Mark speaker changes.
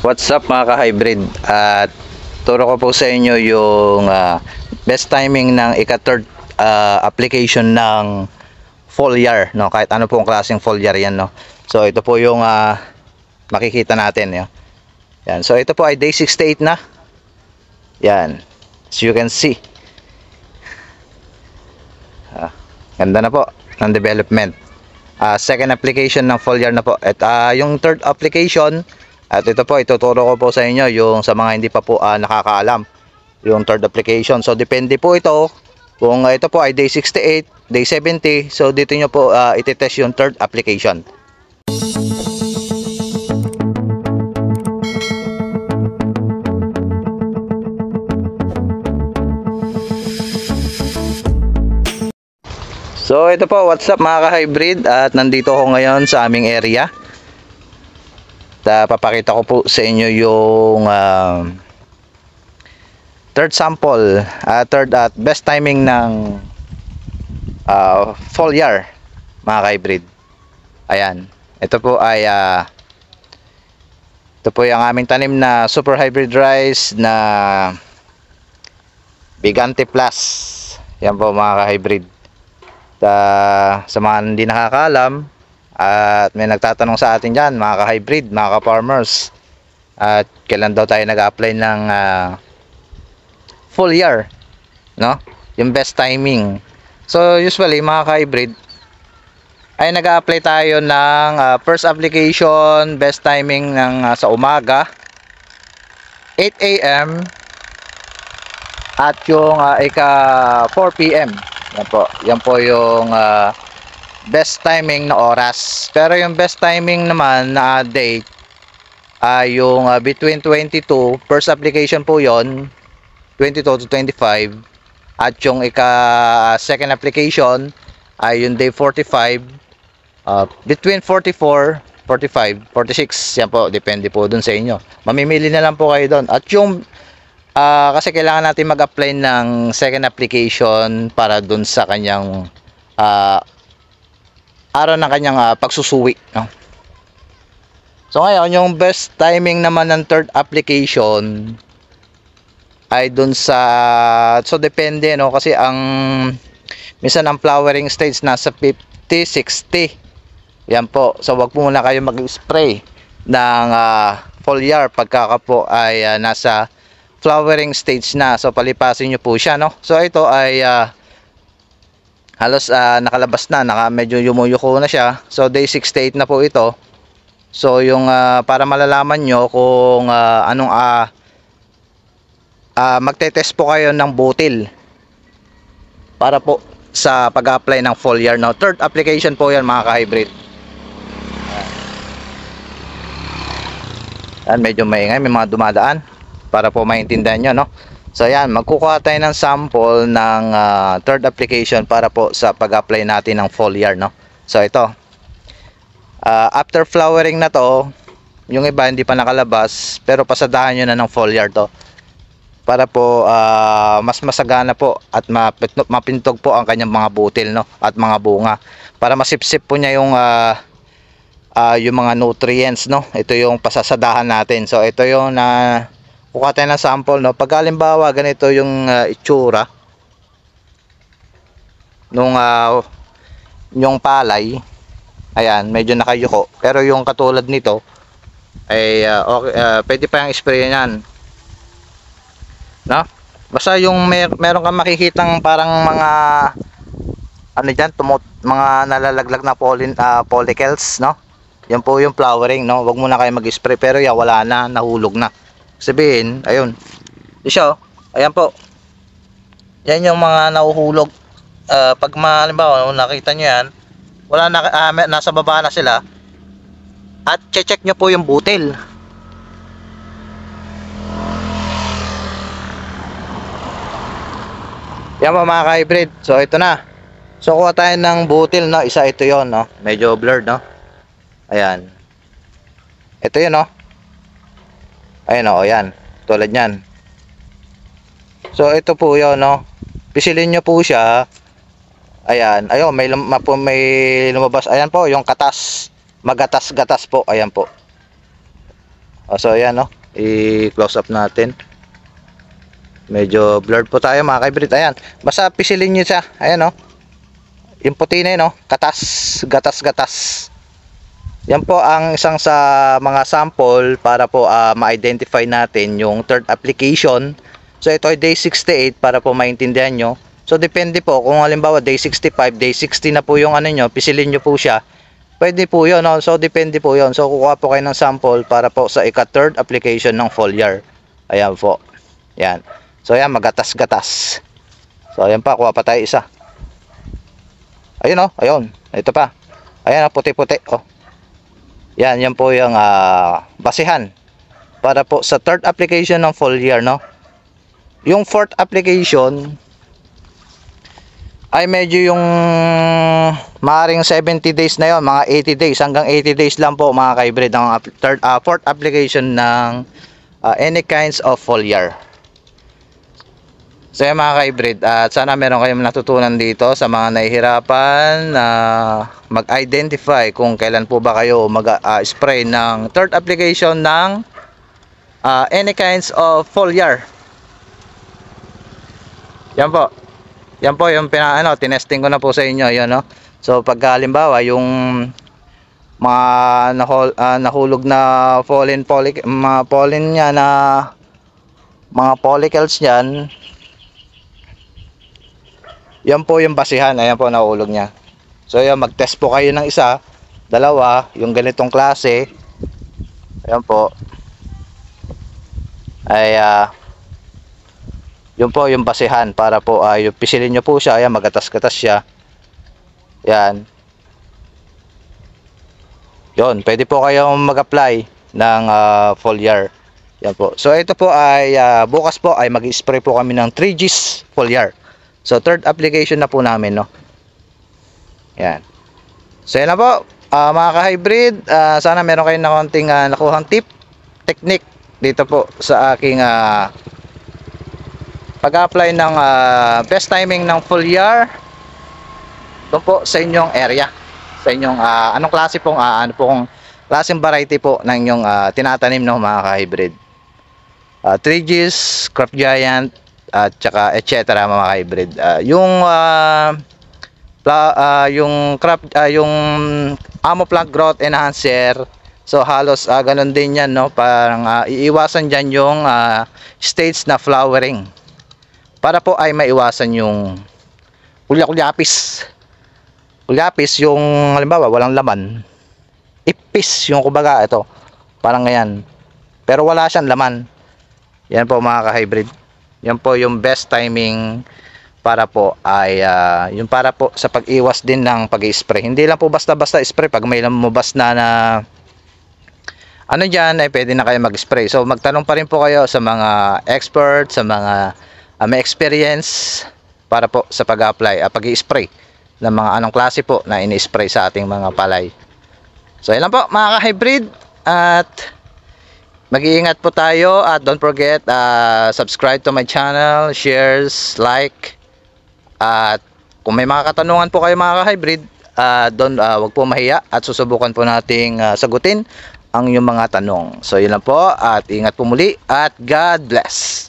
Speaker 1: What's up mga ka-hybrid? At turo ko po sa inyo yung best timing ng ika-third application ng foliar, no? Kahit ano pong klaseng foliar yan, no? So ito po yung makikita natin, no? Yan. So ito po ay day 68 na. Yan. As you can see. Ganda na po ng development. Second application ng foliar na po. At yung third application, at ito po, ituturo ko po sa inyo yung sa mga hindi pa po nakakaalam yung third application. So depende po ito kung ito po ay day 68, day 70. So dito nyo po iti-test yung third application. So ito po, what's up mga ka-hybrid, at nandito ako ngayon sa aming area. Papakita ko po sa inyo yung third sample, third at best timing ng foliar mga ka-hybrid. Ayan, ito po ay ito po yung aming tanim na super hybrid rice na Bigante Plus. Yan po mga ka-hybrid. Sa mga hindi nakakaalam at may nagtatanong sa atin dyan, mga ka-hybrid, mga ka-farmers, at kailan daw tayo nag-apply ng foliar, no? Yung best timing. So usually mga ka-hybrid ay nag-apply tayo ng first application, best timing ng sa umaga 8 AM at yung ika 4 PM. Yan po yung best timing na oras. Pero yung best timing naman na date ay yung between 22, first application po yon, 22 to 25, at yung second application ay yung day 45, between 44, 45, 46. Yan po, depende po dun sa inyo. Mamimili na lang po kayo dun. At yung kasi kailangan natin mag-apply ng second application para dun sa kanyang araw ng kanyang pagsusuwi, no? So ngayon, yung best timing naman ng third application ay dun sa, so depende, no? Kasi minsan ang flowering stage nasa 50, 60. Yan po. So wag po muna kayo mag-spray ng foliar pagka po ay nasa flowering stage na. So palipasin nyo po siya, no? So ito ay halos nakalabas na, medyo yumuyuko na siya. So day 68 na po ito. So yung para malalaman nyo kung anong magte-test po kayo ng butil para po sa pag-apply ng foliar, no? Third application po yan mga ka-hybrid. Yan, medyo maingay, may mga dumadaan para po maintindihan nyo, no? So yan, magkukuha tayo ng sample ng third application para po sa pag-apply natin ng foliar, no? So ito, after flowering na to, yung iba hindi pa nakalabas, pero pasadahan nyo na ng foliar to para po mas masagana po at mapintog po ang kanyang mga butil, no? At mga bunga, para masipsip po niya yung mga nutrients, no? Ito yung pasasadahan natin. So ito yung kukuha tayo ng sample, no? Pag halimbawa ganito yung itsura nung yung palay, ayan, medyo nakayuko, pero yung katulad nito ay okay, pwede pa yung spray niyan, no? Basta yung meron kang makikitang parang mga ano diyan, mga nalalaglag na follicles, no? Yan po yung flowering, no? Wag muna kayo mag-spray, pero ya wala na, nahulog na. Sabihin, ayun. Siya, ayan po. Yan yung mga nahuhulog. Pag halimbawa, nakita nyo yan, wala na, nasa baba na sila. At check nyo po yung butil. Yan po mga ka-hybrid. So ito na. So kuha tayo ng butil, no? Isa ito yon, no? Medyo blurred, no? Ayan. Ito yun, no? Ayun, o, yan. Tulad yan. So ito po yun, no? Pisilin nyo po siya. Ayan. Ayun, may lumabas. Ayan po, yung katas. Magatas-gatas po. Ayan po. So ayan, no? I-close up natin. Medyo blurred po tayo mga ka-hybrid. Ayan, basta pisilin nyo siya. Ayan, oh. Yung puti na yun, oh. Katas, gatas. Yan po ang isang sa mga sample para po ma-identify natin yung third application. So ito ay day 68 para po maintindihan nyo. So depende po kung halimbawa day 65, day 60 na po yung ano nyo, pisilin nyo po siya. Pwede po yun, no? So depende po yun. So kukuha po kayo ng sample para po sa ika-third application ng foliar. Ayan po. Yan. So ayan, magatas-gatas. So ayan pa, kuha pa tayo isa. Ayun, oh, ayun. Ito pa. Ayan, oh, puti-puti, oh. Yan po yung basihan para po sa third application ng foliar, no? Yung fourth application ay medyo yung maaring 70 days na yon, mga 80 days hanggang 80 days lang po mga ka-hybrid ng fourth application ng any kinds of foliar. So yan mga ka-hybrid, at sana meron kayong natutunan dito sa mga nahihirapan na mag-identify kung kailan po ba kayo mag-spray ng third application ng any kinds of foliar. Yan po. Yan po yung tinesting ko na po sa inyo, yun, no? So pag halimbawa yung mga nahulog na mga pollen niya na mga follicles niyan, yan po yung basihan. Ayan po, nahulog niya. So yan, mag-test po kayo ng isa, dalawa, yung ganitong klase. Ayan po. Ay yun po yung basihan para po yung pisilin nyo po siya. Ayan, magatas-gatas siya. Yan. Yun, pwede po kayong mag-apply ng foliar. Yan po. So ito po ay bukas po ay mag-spray po kami ng 3G's foliar. So third application na po namin, no. Yan. So yan na po, mga ka-hybrid, sana meron kayong na konting nakuhang tip, technique dito po sa aking pag-apply ng best timing ng foliar doon po sa inyong area, sa inyong anong klase pong ano pong klaseng variety po ng inyong tinatanim, no, mga ka-hybrid. 3G's, Craft Giant, at saka etc. mga hybrid. Yung yung Amo Plant Growth Enhancer, so halos ganun din yan, no? Parang iiwasan dyan yung stage na flowering para po ay maiwasan yung kulyapis yung halimbawa walang laman, ipis yung kumbaga, ito parang ngayon pero wala siyang laman. Yan po mga ka-hybrid. Yan po yung best timing para po ay yung para po sa pag-iwas din ng pag-i-spray. Hindi lang po basta-basta spray. Pag may lumabas na ano dyan, ay pwede na kayo mag-spray. So magtanong pa rin po kayo sa mga expert, sa mga may experience para po sa pag-apply, pag-i-spray ng mga anong klase po na ini-spray sa ating mga palay. So yan lang po mga ka-hybrid, at mag-iingat po tayo, at don't forget subscribe to my channel, shares, like, at kung may mga katanungan po kayo mga ka-hybrid, wag po mahiya at susubukan po nating sagutin ang inyong mga tanong. So yun lang po, at ingat po muli, at God bless.